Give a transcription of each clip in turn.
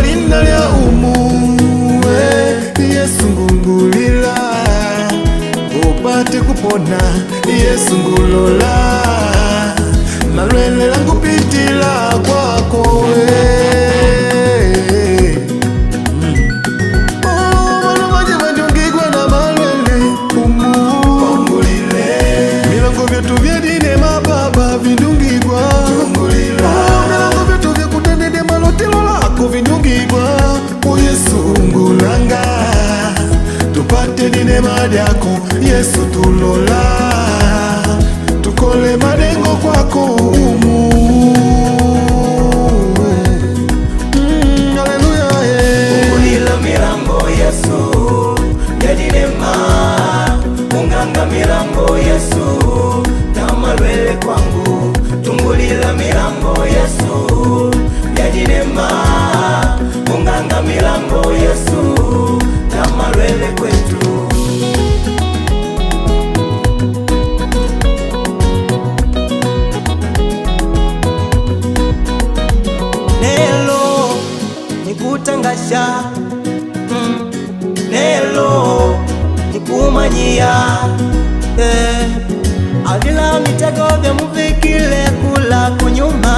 lina lya umuwe Yesu ngungulila upate kupona Yesu ngulola malwele langu pitila kwako we Neema yako Yesu tulola tukole malengo kwako umu haleluya Ungulila milango Yesu yadi neema unganga milango Yesu na malwele kwangu tungulila milango Yesu yadi neema unganga milango Yesu na malwele kwetu kutangasha nelo nikumanyia adila mitego vya muvikile kula kunyuma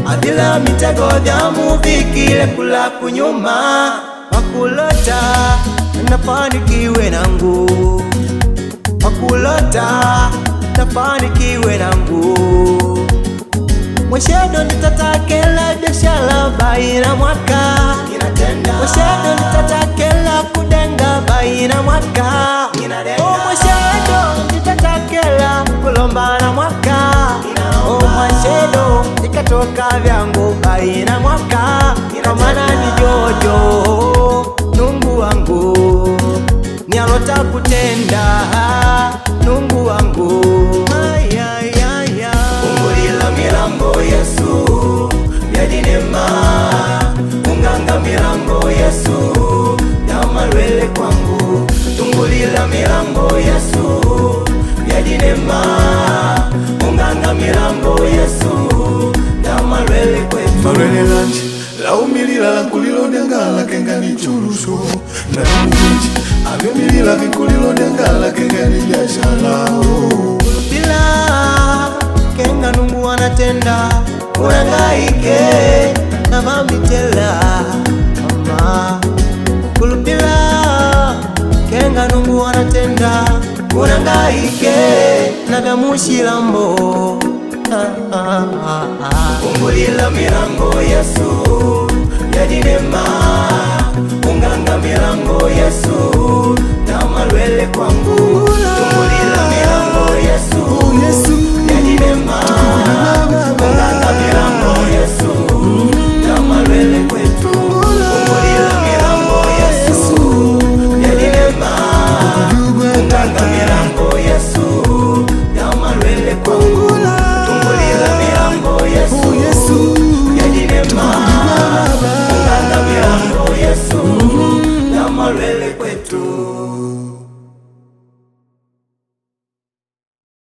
adila mitego vya muvikile kula kunyuma wakulota nafanikiwe nangu wakulota nafanikiwe nangu Mweshedo nitatakela biashara baina mwaka Mweshedo nitatakela kudenga baina mwaka Mweshedo nitatakela kulombana mwaka Mweshedo nikatoka vyangu baina mwaka Kamana ni jojo nungu wangu Nialota kutenda nungu wangu Yesu yadi neema unganga milango Yesu ya malwele kwangu tungulila milango Yesu yadi neema unganga milango Yesu ya malwele kwetu malwele lanji la umilila lankulilo dengala kenga ni churuso na mungi avyo milila vinkulilo dengala kenga ni biashara bila kenga nungu anatenda unangaike na mamitela mama kulupila kenga nungu anatenda unangaike na vya mushilambo Ungulila milango Yesu yadi neema unganga milango Yesu na malwele kwangu Ungulila milango Yesu yadi neema unganga milango Yesu na malwele kwetu Ungulila milango Yesu yadi neema unganga milango Yesu na malwele kwangu Tungulila milango Yesu yadi neema unganga milango Yesu na malwele kwetu